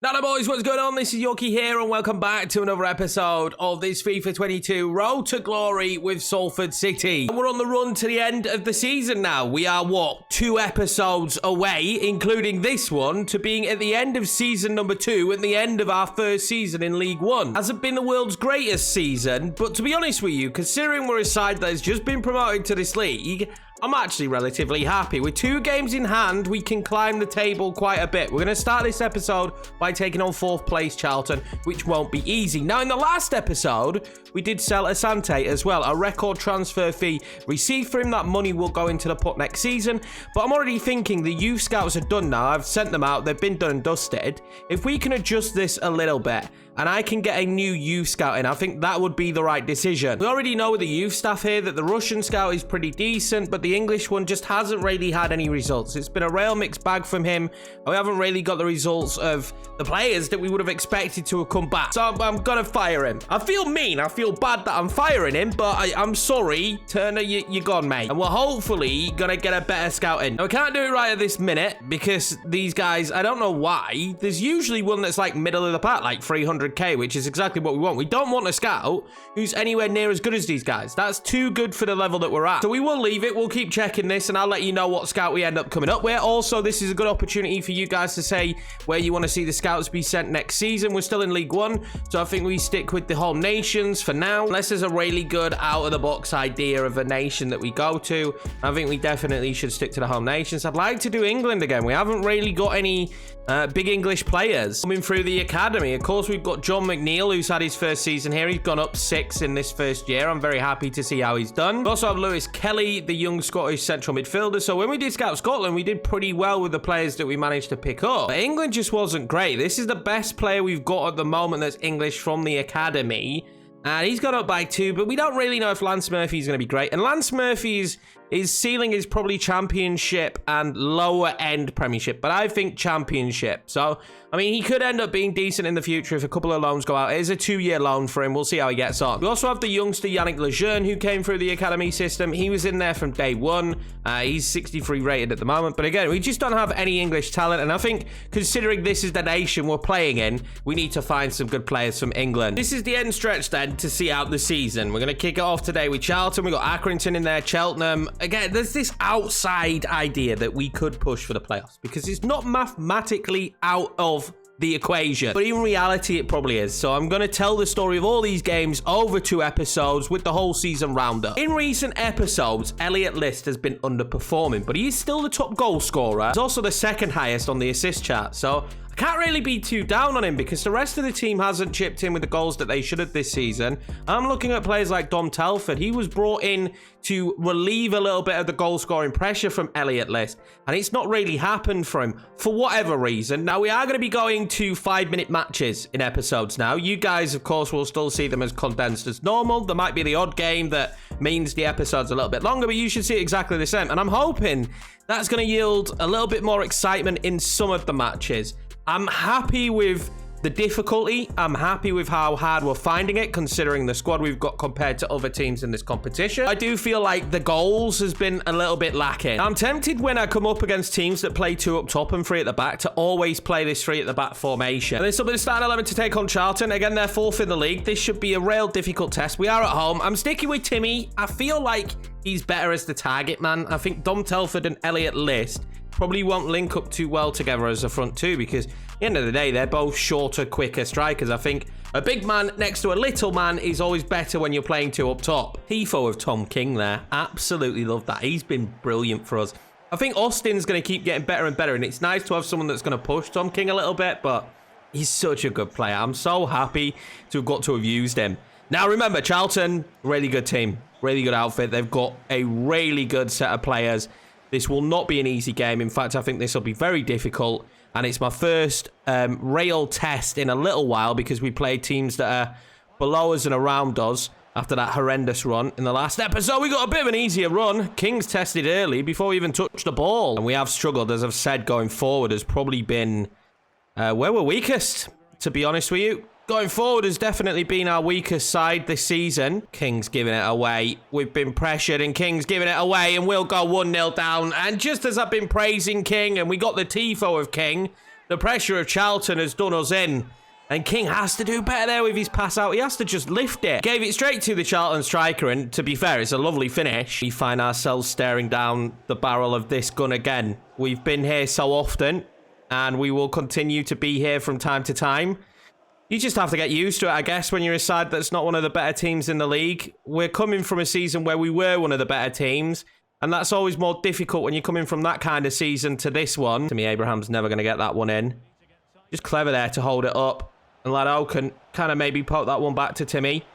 Hello boys, what's going on? This is Yorkie here and welcome back to another episode of this FIFA 22 Road to Glory with Salford City. And we're on the run to the end of the season now. We are, what, 2 episodes away, including this one, to being at the end of season number 2 and the end of our first season in League 1. Hasn't been the world's greatest season, but to be honest with you, considering we're a side that has just been promoted to this league, I'm actually relatively happy. With 2 games in hand, we can climb the table quite a bit. We're going to start this episode by taking on 4th place Charlton, which won't be easy. Now, in the last episode, we did sell Asante as well. A record transfer fee received for him. That money will go into the pot next season. But I'm already thinking the youth scouts are done now. I've sent them out. They've been done and dusted. If we can adjust this a little bit, and I can get a new youth scout in, I think that would be the right decision. We already know with the youth staff here that the Russian scout is pretty decent, but the English one just hasn't really had any results. It's been a real mixed bag from him. We haven't really got the results of the players that we would have expected to have come back. So I'm gonna fire him. I feel mean. I feel bad that I'm firing him, but I'm sorry, Turner, you're gone, mate. And we're hopefully gonna get a better scout in. Now, we can't do it right at this minute because these guys, I don't know why. There's usually one that's like middle of the pack, like 300k, which is exactly what we want. We don't want a scout who's anywhere near as good as these guys. That's too good for the level that we're at. So we will leave it. We'll keep checking this and I'll let you know what scout we end up coming up with. Also, this is a good opportunity for you guys to say where you want to see the scouts be sent next season. We're still in League 1, so I think we stick with the home nations for now. Unless there's a really good out-of-the-box idea of a nation that we go to, I think we definitely should stick to the home nations. I'd like to do England again. We haven't really got any big English players coming through the academy. Of course, we've got John McNeil, who's had his first season here. He's gone up 6 in this first year. I'm very happy to see how he's done. We also have Lewis Kelly, the young Scottish central midfielder. So when we did scout Scotland, we did pretty well with the players that we managed to pick up. But England just wasn't great. This is the best player we've got at the moment that's English from the academy. And he's gone up by 2, but we don't really know if Lance Murphy is going to be great. And Lance Murphy's ceiling is probably championship and lower end premiership, but I think championship. So, I mean, he could end up being decent in the future if a couple of loans go out. It is a 2-year loan for him. We'll see how he gets on. We also have the youngster Yannick Lejeune, who came through the academy system. He was in there from day 1. He's 63 rated at the moment. But again, we just don't have any English talent. And I think considering this is the nation we're playing in, we need to find some good players from England. This is the end stretch then to see out the season. We're going to kick it off today with Charlton. We've got Accrington in there, Cheltenham. Again, there's this outside idea that we could push for the playoffs because it's not mathematically out of the equation, but in reality it probably is. So I'm going to tell the story of all these games over 2 episodes with the whole season roundup. In recent episodes, Elliot List has been underperforming, but he is still the top goal scorer. He's also the 2nd highest on the assist chart, so I can't really be too down on him because the rest of the team hasn't chipped in with the goals that they should have this season. I'm looking at players like Dom Telford. He was brought in to relieve a little bit of the goal scoring pressure from Elliot List, and it's not really happened for him for whatever reason. Now, we are going to be going to 5-minute matches in episodes now. You guys, of course, will still see them as condensed as normal. There might be the odd game that means the episode's a little bit longer, but you should see it exactly the same. And I'm hoping that's going to yield a little bit more excitement in some of the matches. I'm happy with the difficulty. I'm happy with how hard we're finding it, considering the squad we've got compared to other teams in this competition. I do feel like the goals has been a little bit lacking. I'm tempted when I come up against teams that play 2 up top and 3 at the back to always play this 3 at the back formation. And this will be the starting 11 to take on Charlton. Again, they're 4th in the league. This should be a real difficult test. We are at home. I'm sticking with Timmy. I feel like he's better as the target man. I think Dom Telford and Elliot List probably won't link up too well together as a front 2 because at the end of the day, they're both shorter, quicker strikers. I think a big man next to a little man is always better when you're playing 2 up top. Tifo of Tom King there. Absolutely love that. He's been brilliant for us. I think Austin's going to keep getting better and better, and it's nice to have someone that's going to push Tom King a little bit, but he's such a good player. I'm so happy to have got to have used him. Now, remember, Charlton, really good team. Really good outfit. They've got a really good set of players. This will not be an easy game. In fact, I think this will be very difficult. And it's my first real test in a little while because we played teams that are below us and around us after that horrendous run in the last episode. We got a bit of an easier run. Kings tested early before we even touched the ball. And we have struggled, as I've said, going forward has probably been where we're weakest, to be honest with you. Going forward has definitely been our weakest side this season. King's giving it away. We've been pressured and King's giving it away and we'll go 1-0 down. And just as I've been praising King and we got the tifo of King, The pressure of Charlton has done us in. And King has to do better there with his pass out. He has to just lift it. Gave it straight to the Charlton striker. And to be fair, it's a lovely finish. We find ourselves staring down the barrel of this gun again. We've been here so often. And we will continue to be here from time to time. You just have to get used to it, I guess, when you're a side that's not one of the better teams in the league. We're coming from a season where we were one of the better teams. And that's always more difficult when you're coming from that kind of season to this one. Timmy Abraham's never going to get that one in. Just clever there to hold it up. And Lado can kind of maybe poke that one back to Timmy.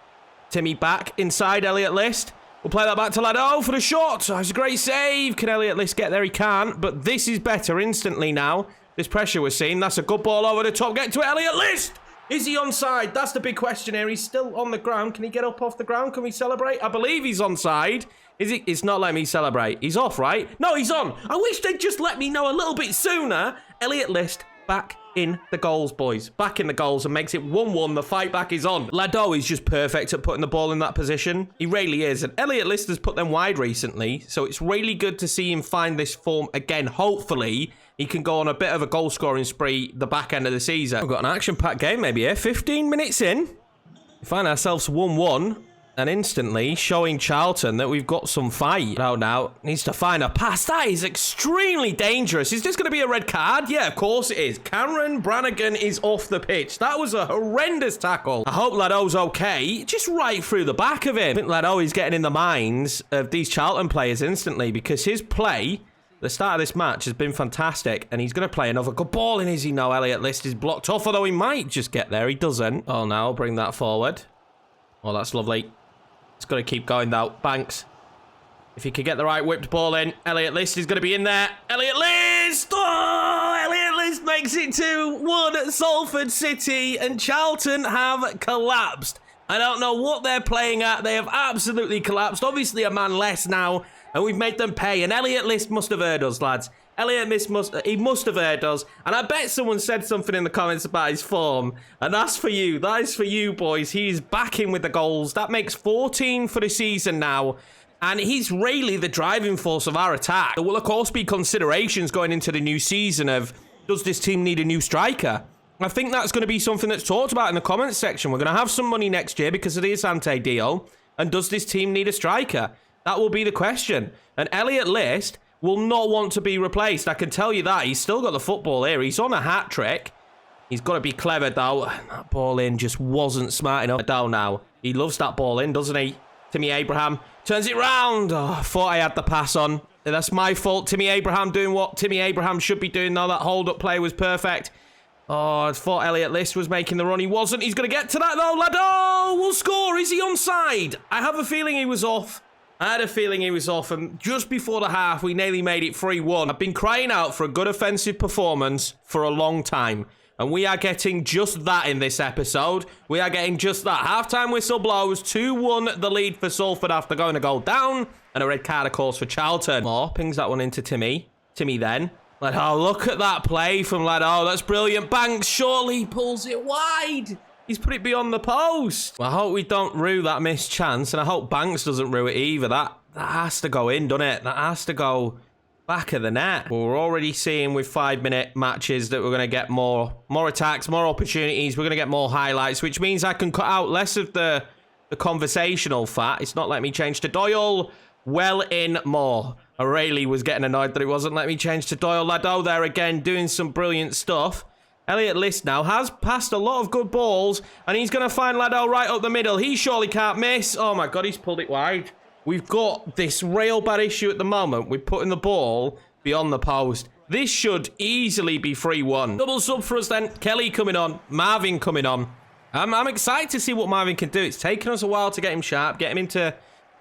Timmy back inside Elliot List. We'll play that back to Lado for the shot. Oh, it's a great save. Can Elliot List get there? He can't. But this is better instantly now. This pressure we're seeing. That's a good ball over the top. Get to it, Elliot List. Is he onside? That's the big question here. He's still on the ground. Can he get up off the ground? Can we celebrate? I believe he's onside. Is he? It's not letting me celebrate. He's off, right? No, he's on. I wish they'd just let me know a little bit sooner. Elliot List back in the goals, boys. Back in the goals and makes it 1-1. The fight back is on. Lado is just perfect at putting the ball in that position. He really is. And Elliot List has put them wide recently. So it's really good to see him find this form again. Hopefully, he can go on a bit of a goal-scoring spree the back end of the season. We've got an action-packed game maybe here. 15 minutes in. We find ourselves 1-1. And instantly showing Charlton that we've got some fight. Oh, now needs to find a pass. That is extremely dangerous. Is this going to be a red card? Yeah, of course it is. Cameron Brannigan is off the pitch. That was a horrendous tackle. I hope Lado's okay. Just right through the back of him. I think Lado is getting in the minds of these Charlton players instantly because his play, the start of this match, has been fantastic. And he's going to play another good ball in, is he? No, Elliot List is blocked off, although he might just get there. He doesn't. Oh, now bring that forward. Oh, that's lovely. It's got to keep going, though. Banks. If he could get the right whipped ball in. Elliot List is going to be in there. Elliot List! Oh! Elliot List makes it 2-1 at Salford City. And Charlton have collapsed. I don't know what they're playing at. They have absolutely collapsed. Obviously, a man less now. And we've made them pay. And Elliot List must have heard us, lads. Elliot List must have heard us. And I bet someone said something in the comments about his form. And that's for you. That is for you, boys. He's back in with the goals. That makes 14 for the season now. And he's really the driving force of our attack. There will, of course, be considerations going into the new season of, does this team need a new striker? I think that's going to be something that's talked about in the comments section. We're going to have some money next year because of the Asante deal. And does this team need a striker? That will be the question. And Elliot List will not want to be replaced. I can tell you that. He's still got the football here. He's on a hat trick. He's got to be clever, though. That ball in just wasn't smart enough. Down now. He loves that ball in, doesn't he? Timmy Abraham turns it round. Oh, I thought I had the pass on. That's my fault. Timmy Abraham doing what Timmy Abraham should be doing, though. That hold-up play was perfect. Oh, I thought Elliot List was making the run. He wasn't. He's going to get to that, though. Lado will score. Is he onside? I have a feeling he was off. I had a feeling he was off, and just before the half, we nearly made it 3-1. I've been crying out for a good offensive performance for a long time, and we are getting just that in this episode. We are getting just that. Halftime whistle blows, 2-1 the lead for Salford after going a goal down, and a red card, of course, for Charlton. Moore pings that one into Timmy. Timmy then. Oh, look at that play from Lado. That's brilliant. Banks surely pulls it wide. He's put it beyond the post. Well, I hope we don't rue that missed chance, and I hope Banks doesn't rue it either. That has to go in, doesn't it? That has to go back of the net. Well, we're already seeing with 5-minute matches that we're going to get more attacks, more opportunities. We're going to get more highlights, which means I can cut out less of the conversational fat. It's not letting me change to Doyle. Well in more. O'Reilly was getting annoyed that it wasn't letting me change to Doyle. Lado there again, doing some brilliant stuff. Elliot List now has passed a lot of good balls, and he's going to find Lado right up the middle. He surely can't miss. Oh, my God, he's pulled it wide. We've got this real bad issue at the moment. We're putting the ball beyond the post. This should easily be 3-1. Double sub for us then. Kelly coming on. Marvin coming on. I'm excited to see what Marvin can do. It's taken us a while to get him sharp, get him into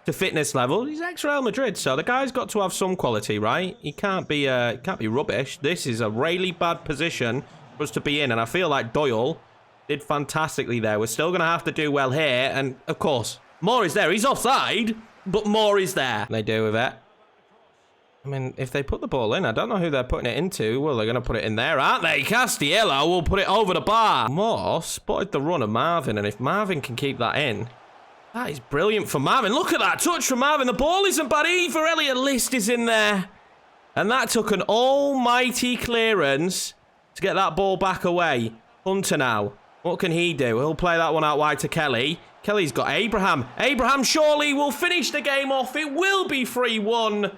fitness level. He's ex-Real Madrid, so the guy's got to have some quality, right? He can't be rubbish. This is a really bad position for us to be in, and I feel like Doyle did fantastically there. We're still going to have to do well here, and of course, Moore is there. He's offside, but Moore is there. They do with it. I mean, if they put the ball in, I don't know who they're putting it into. Well, they're going to put it in there, aren't they? Castiello will put it over the bar. Moore spotted the run of Marvin, and if Marvin can keep that in, that is brilliant for Marvin. Look at that touch from Marvin. The ball isn't bad either. Elliot List is in there, and that took an almighty clearance to get that ball back away. Hunter now. What can he do? He'll play that one out wide to Kelly. Kelly's got Abraham. Abraham surely will finish the game off. It will be 3-1.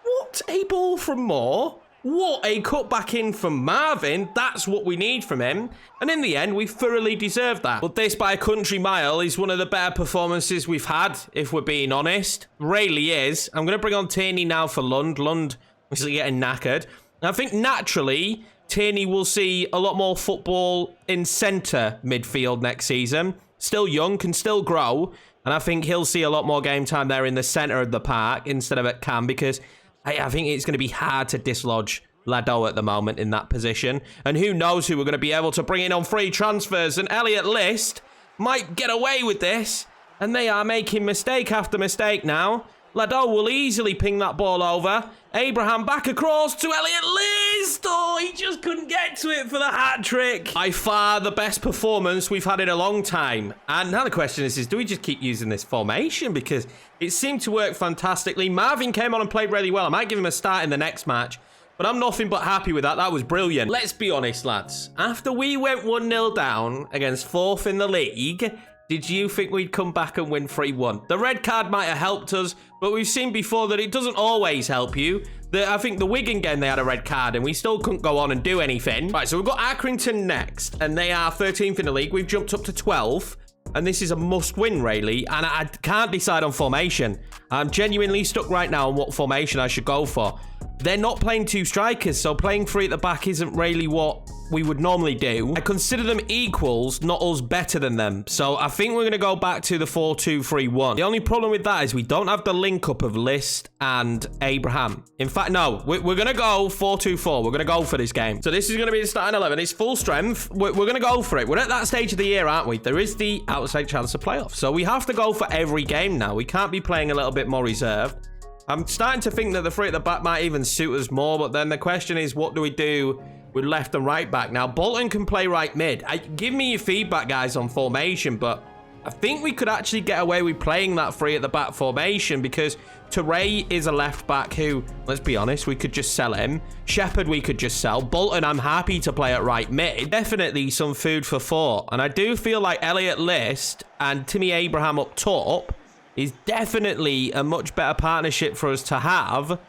What a ball from Moore. What a cutback in from Marvin. That's what we need from him. And in the end, we thoroughly deserved that. But this, by a country mile, is one of the better performances we've had, if we're being honest. Really is. I'm going to bring on Tierney now for Lund. Lund is getting knackered. And I think naturally, Tierney will see a lot more football in centre midfield next season. Still young, can still grow. And I think he'll see a lot more game time there in the centre of the park instead of at Cam, because I think it's going to be hard to dislodge Lado at the moment in that position. And who knows who we're going to be able to bring in on free transfers. And Elliot List might get away with this. And they are making mistake after mistake now. Lado will easily ping that ball over. Abraham back across to Elliot List. Oh, he just couldn't get to it for the hat-trick. By far the best performance we've had in a long time. And now the question is do we just keep using this formation? Because it seemed to work fantastically. Marvin came on and played really well. I might give him a start in the next match. But I'm nothing but happy with that. That was brilliant. Let's be honest, lads. After we went 1-0 down against 4th in the league, did you think we'd come back and win 3-1? The red card might have helped us, but we've seen before that it doesn't always help you. I think the Wigan game, they had a red card, and we still couldn't go on and do anything. Right, so we've got Accrington next, and they are 13th in the league. We've jumped up to 12th, and this is a must-win, really, and I can't decide on formation. I'm genuinely stuck right now on what formation I should go for. They're not playing two strikers, so playing three at the back isn't really what we would normally do. I consider them equals, not us better than them. So I think we're going to go back to the 4-2-3-1. The only problem with that is we don't have the link-up of List and Abraham. In fact, no, we're going to go 4-2-4. We're going to go for this game. So this is going to be the starting 11. It's full strength. We're going to go for it. We're at that stage of the year, aren't we? There is the outside chance of playoffs. So we have to go for every game now. We can't be playing a little bit more reserved. I'm starting to think that the three at the back might even suit us more, but then the question is, what do we do with left and right back? Now, Bolton can play right mid. Give me your feedback, guys, on formation, but I think we could actually get away with playing that three at the back formation because Teray is a left back who, let's be honest, we could just sell him. Shepherd, we could just sell. Bolton, I'm happy to play at right mid. Definitely some food for thought. And I do feel like Elliot List and Timmy Abraham up top is definitely a much better partnership for us to have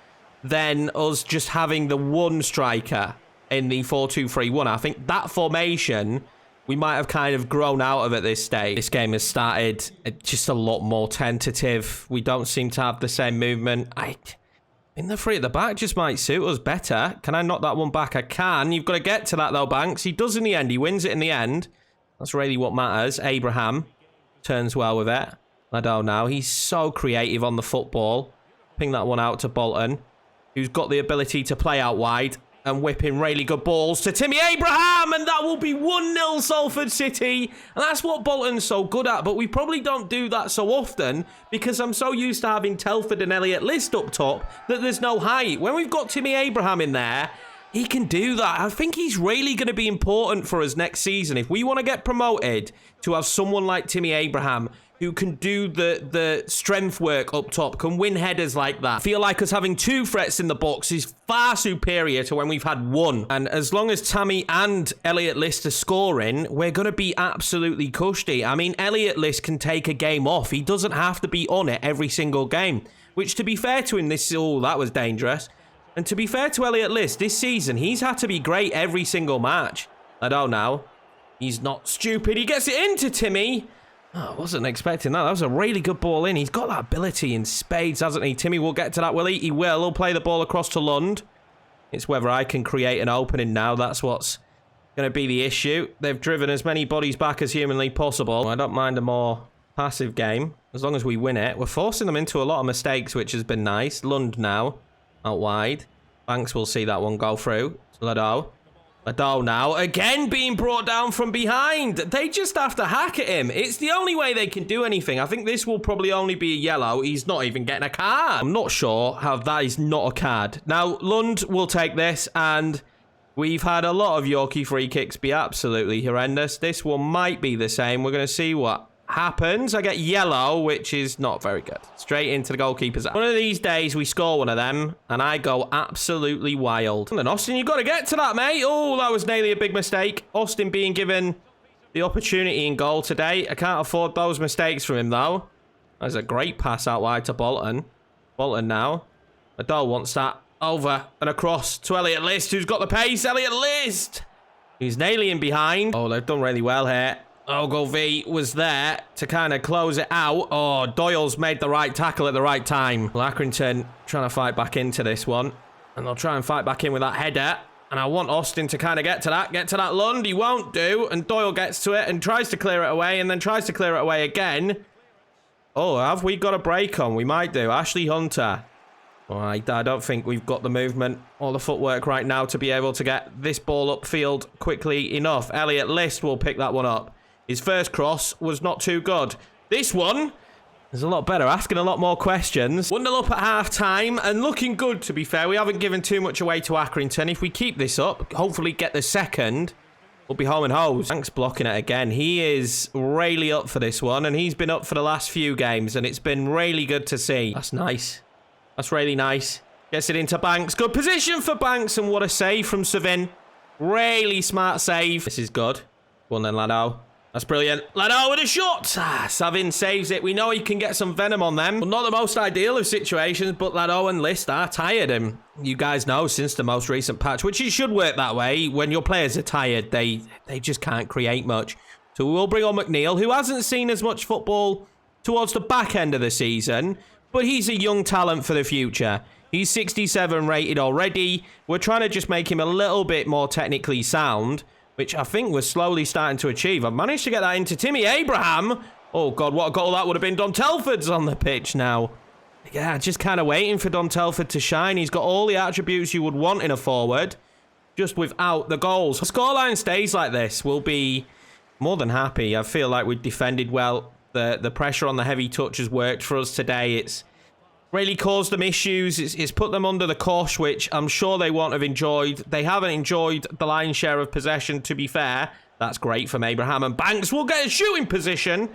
than us just having the one striker in the 4-2-3-1. I think that formation, we might have kind of grown out of at this stage. This game has started just a lot more tentative. We don't seem to have the same movement. In the three at the back just might suit us better. Can I knock that one back? I can. You've got to get to that though, Banks. He does in the end. He wins it in the end. That's really what matters. Abraham turns well with it. Lado now. He's so creative on the football. Ping that one out to Bolton, who's got the ability to play out wide and whipping really good balls to Timmy Abraham, and that will be 1-0 Salford City. And that's what Bolton's so good at, but we probably don't do that so often because I'm so used to having Telford and Elliot List up top that there's no height. When we've got Timmy Abraham in there, he can do that. I think he's really going to be important for us next season. If we want to get promoted, to have someone like Timmy Abraham who can do the strength work up top, can win headers like that. I feel like us having two threats in the box is far superior to when we've had one. And as long as Tammy and Elliot List are scoring, we're going to be absolutely cushy. I mean, Elliot List can take a game off. He doesn't have to be on it every single game. Which, to be fair to him, that was dangerous. And to be fair to Elliot List, this season, he's had to be great every single match. I don't know. He's not stupid. He gets it into Timmy. Oh, I wasn't expecting that. That was a really good ball in. He's got that ability in spades, hasn't he? Timmy will get to that, will he? He will. He'll play the ball across to Lund. It's whether I can create an opening now. That's what's going to be the issue. They've driven as many bodies back as humanly possible. I don't mind a more passive game, as long as we win it. We're forcing them into a lot of mistakes, which has been nice. Lund now, out wide. Banks will see that one go through. Lado now, again being brought down from behind. They just have to hack at him. It's the only way they can do anything. I think this will probably only be a yellow. He's not even getting a card. I'm not sure how that is not a card. Now, Lund will take this, and we've had a lot of Yorkie free kicks be absolutely horrendous. This one might be the same. We're going to see what happens. I get yellow, which is not very good. Straight into the goalkeeper's. One of these days, we score one of them, and I go absolutely wild. And Austin, you've got to get to that, mate. Oh, that was nearly a big mistake. Austin being given the opportunity in goal today. I can't afford those mistakes from him, though. There's a great pass out wide to Bolton. Bolton now. Adol wants that over and across to Elliot List, who's got the pace. Elliot List! He's nailing behind. Oh, they've done really well here. Ogilvie was there to kind of close it out. Oh, Doyle's made the right tackle at the right time. Well, Accrington trying to fight back into this one. And they'll try and fight back in with that header. And I want Austin to kind of get to that Lund. He won't do. And Doyle gets to it and tries to clear it away and then tries to clear it away again. Oh, have we got a break on? We might do. Ashley Hunter. All right, I don't think we've got the movement or the footwork right now to be able to get this ball upfield quickly enough. Elliot List will pick that one up. His first cross was not too good. This one is a lot better, asking a lot more questions. 1-0 up at half-time and looking good, to be fair. We haven't given too much away to Accrington. If we keep this up, hopefully get the second, we'll be home and hose. Hank's blocking it again. He is really up for this one, and he's been up for the last few games, and it's been really good to see. That's nice. That's really nice. Gets it into Banks. Good position for Banks, and what a save from Savin. Really smart save. This is good. Go on then, Lado. That's brilliant. Lado with a shot. Savin saves it. We know he can get some venom on them. Well, not the most ideal of situations, but Lado and List are tired. And you guys know since the most recent patch, which it should work that way, when your players are tired, they just can't create much. So we will bring on McNeil, who hasn't seen as much football towards the back end of the season, but he's a young talent for the future. He's 67 rated already. We're trying to just make him a little bit more technically sound, which I think we're slowly starting to achieve. I've managed to get that into Timmy Abraham. Oh, God, what a goal that would have been. Don Telford's on the pitch now. Yeah, just kind of waiting for Don Telford to shine. He's got all the attributes you would want in a forward, just without the goals. If the scoreline stays like this, we'll be more than happy. I feel like we've defended well. The pressure on the heavy touch has worked for us today. It's really caused them issues. It's put them under the cosh, which I'm sure they won't have enjoyed. They haven't enjoyed the lion's share of possession, to be fair. That's great from Abraham, and Banks will get a shooting position,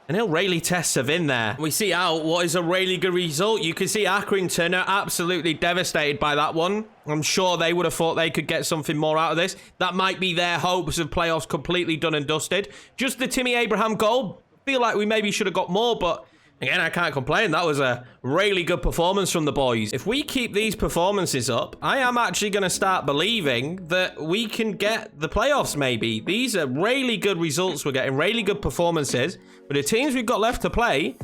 and he'll really test Savin there. We see out what is a really good result. You can see Accrington are absolutely devastated by that one. I'm sure they would have thought they could get something more out of this. That might be their hopes of playoffs completely done and dusted. Just the Timmy Abraham goal. Feel like we maybe should have got more, but again, I can't complain. That was a really good performance from the boys. If we keep these performances up, I am actually going to start believing that we can get the playoffs maybe. These are really good results. We're getting really good performances. But the teams we've got left to play,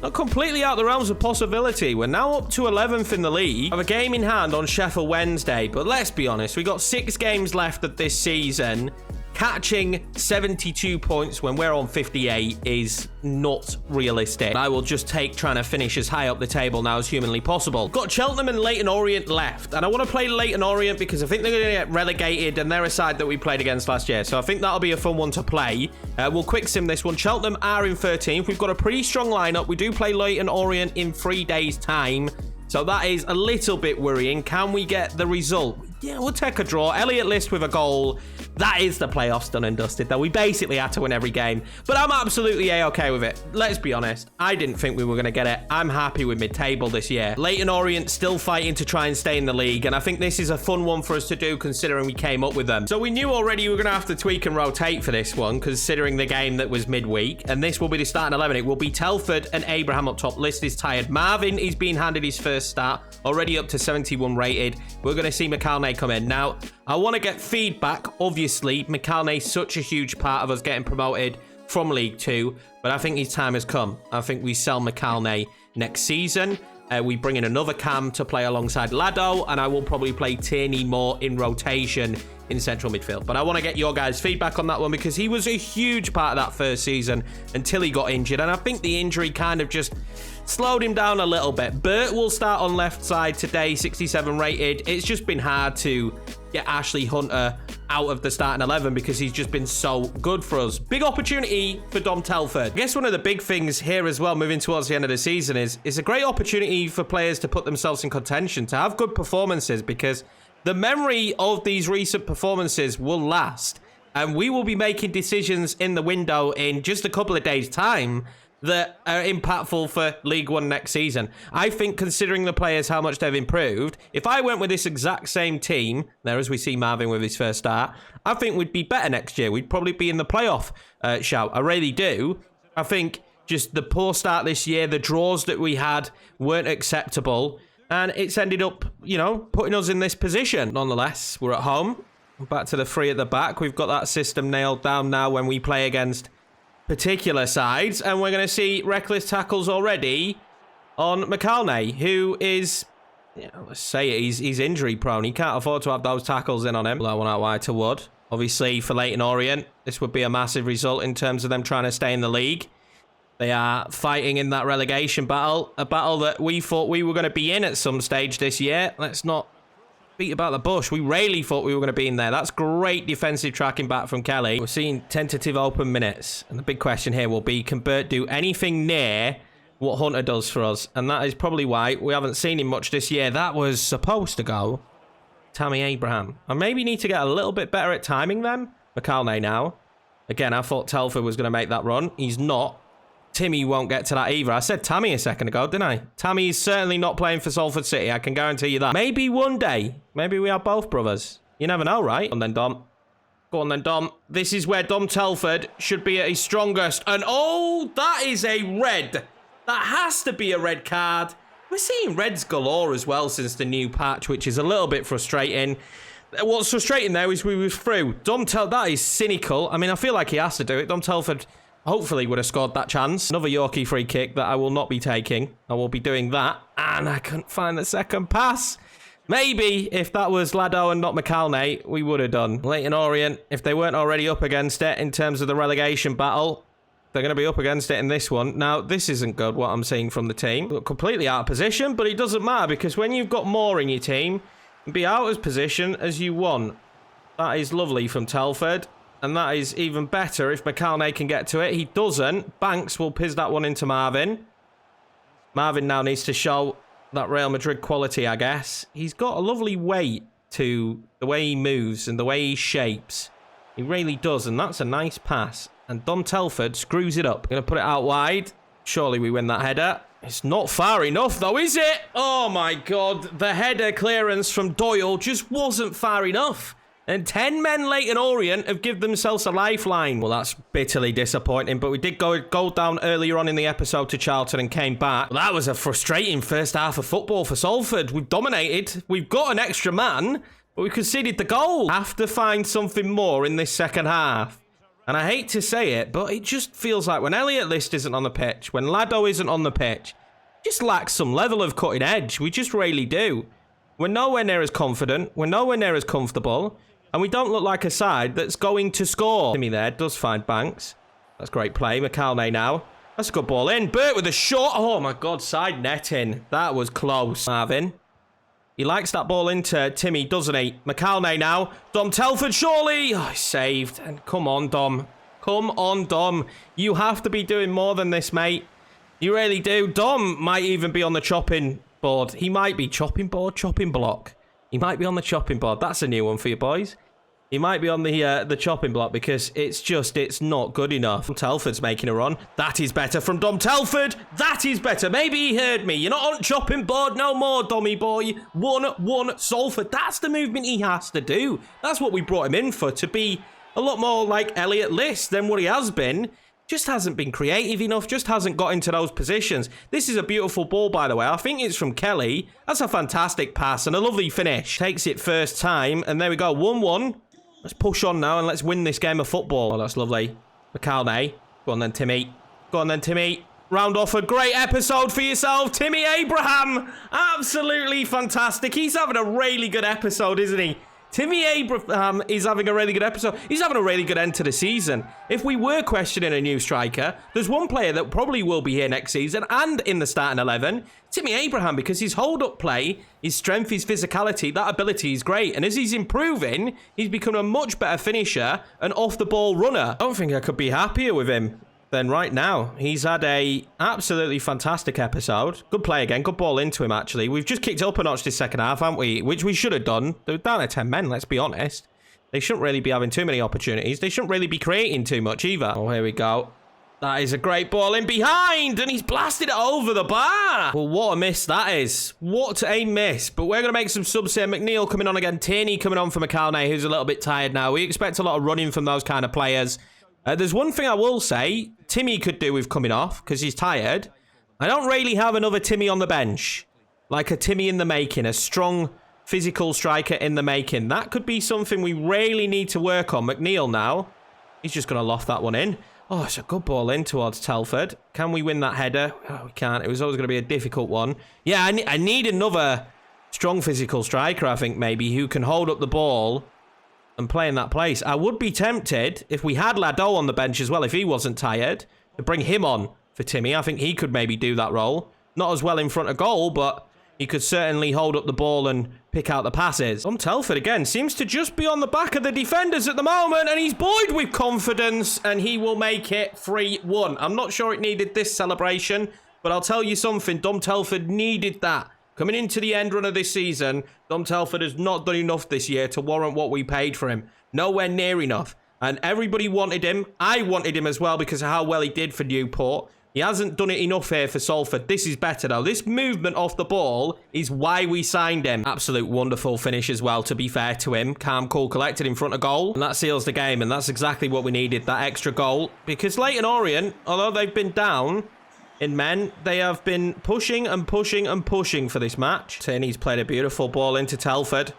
not completely out the realms of possibility. We're now up to 11th in the league. Have a game in hand on Sheffield Wednesday. But let's be honest, we've got 6 games left of this season. Catching 72 points when we're on 58 is not realistic. I will just take trying to finish as high up the table now as humanly possible. Got Cheltenham and Leyton Orient left, and I want to play Leyton Orient because I think they're going to get relegated, and they're a side that we played against last year, so I think that'll be a fun one to play. We'll quick sim this one. Cheltenham are in 13th. We've got a pretty strong lineup. We do play Leyton Orient in 3 days' time, so that is a little bit worrying. Can we get the result? Yeah, we'll take a draw. Elliot List with a goal. That is the playoffs done and dusted, though. We basically had to win every game. But I'm absolutely A-okay with it. Let's be honest. I didn't think we were going to get it. I'm happy with mid-table this year. Leyton Orient still fighting to try and stay in the league. And I think this is a fun one for us to do, considering we came up with them. So we knew already we were going to have to tweak and rotate for this one, considering the game that was midweek. And this will be the starting 11. It will be Telford and Abraham up top. List is tired. Marvin is being handed his first start. Already up to 71 rated. We're going to see McAlnay come in. Now, I want to get feedback. Obviously, McAlnay's such a huge part of us getting promoted from League 2, but I think his time has come. I think we sell McAlnay next season. We bring in another cam to play alongside Lado, and I will probably play Tierney more in rotation in central midfield. But I want to get your guys' feedback on that one because he was a huge part of that first season until he got injured, and I think the injury kind of just slowed him down a little bit. Bert will start on left side today, 67 rated. It's just been hard to get Ashley Hunter out of the starting 11 because he's just been so good for us. Big opportunity for Dom Telford. I guess one of the big things here as well, moving towards the end of the season, is it's a great opportunity for players to put themselves in contention, to have good performances, because the memory of these recent performances will last. And we will be making decisions in the window in just a couple of days' time that are impactful for League One next season. I think, considering the players, how much they've improved, if I went with this exact same team, there as we see Marvin with his first start, I think we'd be better next year. We'd probably be in the playoff shout. I really do. I think just the poor start this year, the draws that we had weren't acceptable, and it's ended up, you know, putting us in this position. Nonetheless, we're at home. Back to the three at the back. We've got that system nailed down now when we play against particular sides, and we're going to see reckless tackles already on McAlney, who is, you know, let's say it, he's injury prone. He can't afford to have those tackles in on him. That one out wide to Wood. Obviously, for Leyton Orient, this would be a massive result in terms of them trying to stay in the league. They are fighting in that relegation battle, a battle that we thought we were going to be in at some stage this year. Let's not beat about the bush. We really thought we were going to be in there. That's great defensive tracking back from Kelly. We're seeing tentative open minutes. And the big question here will be, can Burt do anything near what Hunter does for us? And that is probably why we haven't seen him much this year. That was supposed to go Tammy Abraham. I maybe need to get a little bit better at timing them. McAlney now. Again, I thought Telford was going to make that run. He's not. Timmy won't get to that either. I said Tammy a second ago, didn't I? Tammy is certainly not playing for Salford City. I can guarantee you that. Maybe one day. Maybe we are both brothers. You never know, right? Go on then, Dom. Go on then, Dom. This is where Dom Telford should be at his strongest. And oh, that is a red. That has to be a red card. We're seeing reds galore as well since the new patch, which is a little bit frustrating. What's frustrating though is we were through. That is cynical. I mean, I feel like he has to do it. Dom Telford hopefully would have scored that chance. Another Yorkie free kick that I will not be taking. I will be doing that. And I couldn't find the second pass. Maybe if that was Lado and not McAlney, we would have done. Leyton Orient, if they weren't already up against it in terms of the relegation battle, they're going to be up against it in this one. Now, this isn't good, what I'm seeing from the team. Look, completely out of position, but it doesn't matter because when you've got more in your team, be out of position as you want. That is lovely from Telford. And that is even better if McAlney can get to it. He doesn't. Banks will piss that one into Marvin. Marvin now needs to show that Real Madrid quality, I guess. He's got a lovely weight to the way he moves and the way he shapes. He really does, and that's a nice pass. And Dom Telford screws it up. Going to put it out wide. Surely we win that header. It's not far enough, though, is it? Oh, my God. The header clearance from Doyle just wasn't far enough. And 10 men Leyton Orient have given themselves a lifeline. Well, that's bitterly disappointing, but we did go down earlier on in the episode to Charlton and came back. Well, that was a frustrating first half of football for Salford. We've dominated. We've got an extra man, but we conceded the goal. Have to find something more in this second half. And I hate to say it, but it just feels like when Elliot List isn't on the pitch, when Lado isn't on the pitch, just lacks some level of cutting edge. We just really do. We're nowhere near as confident. We're nowhere near as comfortable. And we don't look like a side that's going to score. Timmy there does find Banks. That's great play. McAlney now. That's a good ball in. Burt with a shot. Oh, my God. Side netting. That was close. Marvin. He likes that ball into Timmy, doesn't he? McAlney now. Dom Telford, surely. Oh, he's saved. And come on, Dom. Come on, Dom. You have to be doing more than this, mate. You really do. Dom might even be on the chopping board. He might be. Chopping board, chopping block. He might be on the chopping board. That's a new one for you boys. He might be on the chopping block because it's not good enough. Telford's making a run. That is better from Dom Telford. That is better. Maybe he heard me. You're not on chopping board no more, Dommy boy. 1-1 Salford. That's the movement he has to do. That's what we brought him in for, to be a lot more like Elliot List than what he has been. Just hasn't been creative enough, just hasn't got into those positions. This is a beautiful ball, by the way. I think it's from Kelly. That's a fantastic pass and a lovely finish. Takes it first time, and there we go, 1-1. Let's push on now and let's win this game of football. Oh, that's lovely. McAlney. Go on then, Timmy. Go on then, Timmy. Round off a great episode for yourself, Timmy Abraham. Absolutely fantastic. He's having a really good episode, isn't he? Timmy Abraham is having a really good episode. He's having a really good end to the season. If we were questioning a new striker, there's one player that probably will be here next season and in the starting 11. Timmy Abraham, because his hold-up play, his strength, his physicality, that ability is great. And as he's improving, he's become a much better finisher and off-the-ball runner. I don't think I could be happier with him than right now. He's had a absolutely fantastic episode. Good play again. Good ball into him, actually. We've just kicked up a notch this second half, haven't we? Which we should have done. They're down to 10 men, let's be honest. They shouldn't really be having too many opportunities. They shouldn't really be creating too much either. Oh, here we go. That is a great ball in behind, and he's blasted it over the bar. Well, what a miss that is. What a miss. But we're going to make some subs here. McNeil coming on again. Tierney coming on for McAlnay, who's a little bit tired now. We expect a lot of running from those kind of players. There's one thing I will say. Timmy could do with coming off because he's tired. I don't really have another Timmy on the bench. Like a Timmy in the making. A strong physical striker in the making. That could be something we really need to work on. McNeil now. He's just going to loft that one in. Oh, it's a good ball in towards Telford. Can we win that header? Oh, we can't. It was always going to be a difficult one. Yeah, I need another strong physical striker, I think, maybe, who can hold up the ball and play in that place. I would be tempted, if we had Lado on the bench as well, if he wasn't tired, to bring him on for Timmy. I think he could maybe do that role. Not as well in front of goal, but he could certainly hold up the ball and pick out the passes. Telford again seems to just be on the back of the defenders at the moment, and he's buoyed with confidence, and he will make it 3-1. I'm not sure it needed this celebration, but I'll tell you something, Dom Telford needed that. Coming into the end run of this season, Dom Telford has not done enough this year to warrant what we paid for him. Nowhere near enough. And everybody wanted him. I wanted him as well because of how well he did for Newport. He hasn't done it enough here for Salford. This is better, though. This movement off the ball is why we signed him. Absolute wonderful finish as well, to be fair to him. Calm, cool, collected in front of goal. And that seals the game, and that's exactly what we needed, that extra goal. Because Leyton Orient, although they've been down in men, they have been pushing and pushing and pushing for this match. Tierney's played a beautiful ball into Telford.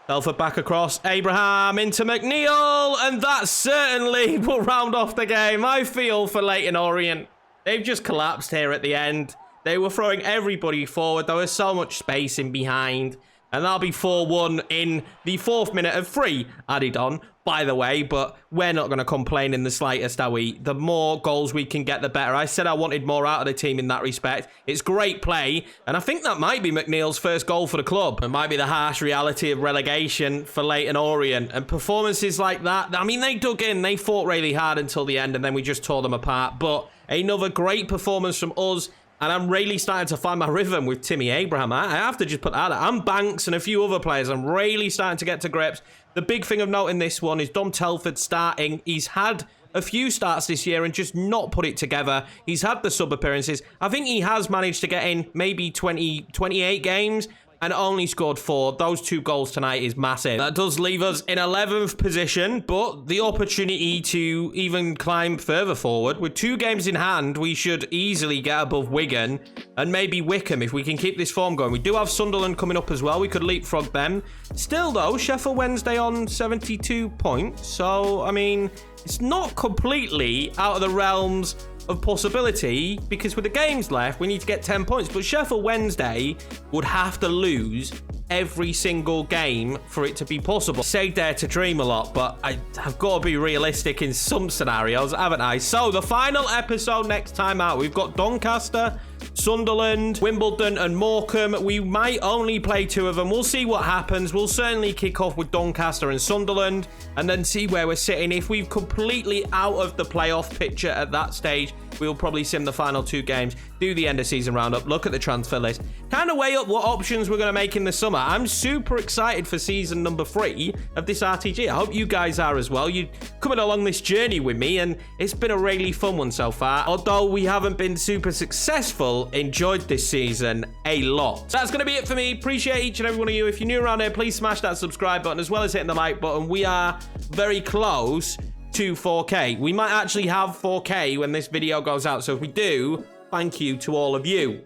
Telford back across. Abraham into McNeil. And that certainly will round off the game. I feel for Leyton Orient. They've just collapsed here at the end. They were throwing everybody forward. There was so much space in behind. And that'll be 4-1 in the 4th minute of 3 added on, by the way. But we're not going to complain in the slightest, are we? The more goals we can get, the better. I said I wanted more out of the team in that respect. It's great play. And I think that might be McNeil's first goal for the club. It might be the harsh reality of relegation for Leyton Orient. And performances like that, I mean, they dug in. They fought really hard until the end, and then we just tore them apart. But another great performance from us. And I'm really starting to find my rhythm with Timmy Abraham. I have to just put that out. And Banks and a few other players. I'm really starting to get to grips. The big thing of note in this one is Dom Telford starting. He's had a few starts this year and just not put it together. He's had the sub appearances. I think he has managed to get in maybe 28 games and only scored 4. Those 2 goals tonight is massive. That does leave us in 11th position, but the opportunity to even climb further forward. With 2 games in hand, we should easily get above Wigan and maybe Wickham if we can keep this form going. We do have Sunderland coming up as well. We could leapfrog them. Still, though, Sheffield Wednesday on 72 points. So, I mean, it's not completely out of the realms of possibility, because with the games left, we need to get 10 points. But Sheffield Wednesday would have to lose every single game for it to be possible. I say dare to dream a lot, but I've got to be realistic in some scenarios, haven't I? So the final episode next time out, we've got Doncaster, Sunderland, Wimbledon and Morecambe. We might only play 2 of them. We'll see what happens. We'll certainly kick off with Doncaster and Sunderland and then see where we're sitting. If we're completely out of the playoff picture at that stage, we'll probably sim the final 2 games, do the end of season roundup, look at the transfer list, kind of weigh up what options we're going to make in the summer. I'm super excited for season number 3 of this RTG. I hope you guys are as well. You're coming along this journey with me, and it's been a really fun one so far. Although we haven't been super successful, enjoyed this season a lot. That's going to be it for me. Appreciate each and every one of you. If you're new around here, please smash that subscribe button as well as hitting the like button. We are very close to 4K. We might actually have 4K when this video goes out. So if we do, thank you to all of you.